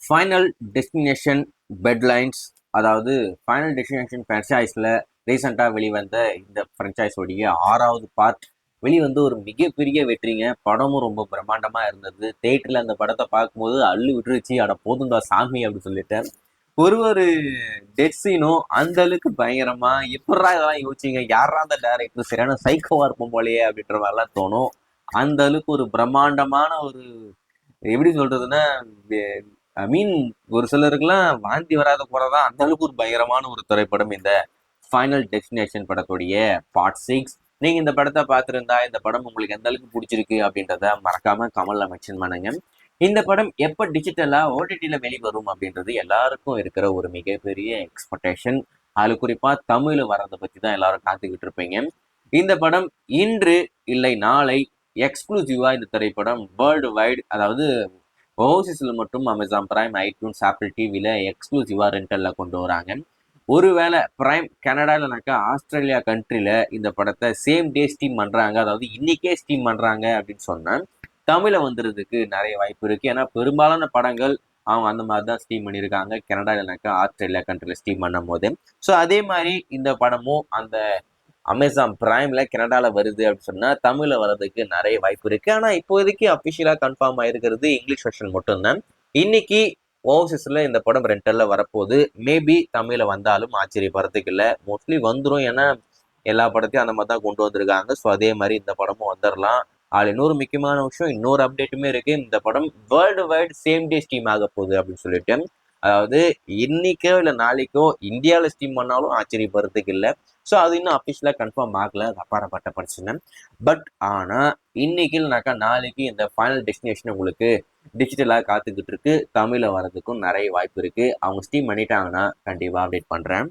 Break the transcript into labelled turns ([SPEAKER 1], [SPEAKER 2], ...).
[SPEAKER 1] Final destination பெட்லைன்ஸ், அதாவது final destination ஃப்ரான்ச்சைஸில் ரீசெண்டாக வெளிவந்த இந்த ஃப்ரான்ச்சைஸோடைய 6வது பார்ட் வெளிவந்து ஒரு மிகப்பெரிய வெற்றிங்க. படமும் ரொம்ப பிரம்மாண்டமாக இருந்தது. தேட்டரில் அந்த படத்தை பார்க்கும்போது அள்ளு விட்டுருச்சு. அட போதுண்டா சாமி அப்படின்னு சொல்லிட்டேன். ஒரு டெட் சீனும் அந்த அளவுக்கு பயங்கரமா எப்படா இதெல்லாம் யோசிச்சிங்க, யாரா அந்த டேரக்டர் சரியான சைக்கோவா இருப்போம் போலயே அப்படின்ற மாதிரிலாம் தோணும். அந்த அளவுக்கு ஒரு பிரம்மாண்டமான ஒரு எப்படி சொல்றதுன்னா, ஐ மீன் ஒரு சிலருக்குலாம் வாந்தி வராத போறதா அந்த அளவுக்கு ஒரு பயங்கரமான ஒரு திரைப்படம் இந்த ஃபைனல் டெஸ்டினேஷன் படத்துடைய பார்ட் 6. நீங்க இந்த படத்தை பார்த்துருந்தா இந்த படம் உங்களுக்கு எந்த அளவுக்கு பிடிச்சிருக்கு அப்படின்றத மறக்காம கமெண்ட்ல மென்ஷன் பண்ணுங்க. இந்த படம் எப்ப டிஜிட்டலா ஓடிடில வெளிவரும் அப்படின்றது எல்லாருக்கும் இருக்கிற ஒரு மிகப்பெரிய எக்ஸ்பெக்டேஷன். அதுல குறிப்பா தமிழ் வர்றதை பத்தி தான் எல்லாரும் காத்துக்கிட்டு இருப்பீங்க. இந்த படம் இன்று இல்லை நாளை எக்ஸ்க்ளூசிவா இந்த திரைப்படம் வேர்ல்டு வைடு, அதாவது ஓவர்சீஸ்ல மட்டும் அமேசான் பிரைம், ஐடியூன்ஸ், ஆப்பிள் டிவில எக்ஸ்க்ளூசிவா ரெண்டல்ல கொண்டு வராங்க. ஒருவேளை பிரைம் கனடா இல்லைனாக்கா ஆஸ்திரேலியா கண்ட்ரில இந்த படத்தை சேம் டே ஸ்டீம் பண்றாங்க, அதாவது இன்னைக்கே ஸ்டீம் பண்றாங்க அப்படின்னு சொன்னா தமிழ வந்துடுறதுக்கு நிறைய வாய்ப்பு இருக்கு. ஏன்னா பெரும்பாலான படங்கள் அவங்க அந்த மாதிரி தான் ஸ்டீம் பண்ணியிருக்காங்க, கனடா இல்லைனாக்கா ஆஸ்திரேலியா கண்ட்ரில ஸ்டீம் பண்ணும் போது. ஸோ அதே மாதிரி இந்த படமும் அந்த அமேசான் பிரைம்ல கனடால வருது அப்படின்னு சொன்னா தமிழ்ல வர்றதுக்கு நிறைய வாய்ப்பு இருக்கு. ஆனா இப்போதைக்கு அபிஷியலா கன்ஃபார்ம் ஆயிருக்கிறது இங்கிலீஷ் வெர்ஷன் மட்டும்தான். இன்னைக்கு ஓவர்சீஸ்ல இந்த படம் ரெண்டல்ல வரப்போகுது. மேபி தமிழ்ல வந்தாலும் ஆச்சரியப்படுறதுக்கு இல்லை, மோஸ்ட்லி வந்துடும். ஏன்னா எல்லா படத்தையும் அந்த மாதிரி தான் கொண்டு வந்திருக்காங்க. ஸோ அதே மாதிரி இந்த படமும் வந்துடலாம். அதுல இன்னொரு முக்கியமான விஷயம், இன்னொரு அப்டேட்டுமே இருக்கு. இந்த படம் world wide same day steam ஆக போகுது அப்படின்னு சொல்லிட்டு, அதாவது இன்னைக்கோ இல்லை நாளைக்கோ இந்தியாவில் ஸ்டீம் பண்ணாலும் ஆச்சரியப்படுறதுக்கு இல்லை. ஸோ அது இன்னும் அஃபிஷியலாக கன்ஃபார்ம் ஆகல, அது அப்பாற்பட்ட பிரச்சனை. பட் ஆனால் இன்னைக்கு இல்லைனாக்கா நாளைக்கு இந்த ஃபைனல் டெஸ்டினேஷன் உங்களுக்கு டிஜிட்டலாக காத்துக்கிட்டு இருக்கு. தமிழில் வர்றதுக்கும் நிறைய வாய்ப்பு இருக்கு. அவங்க ஸ்டீம் பண்ணிட்டாங்கன்னா கண்டிப்பாக அப்டேட் பண்ணுறேன்.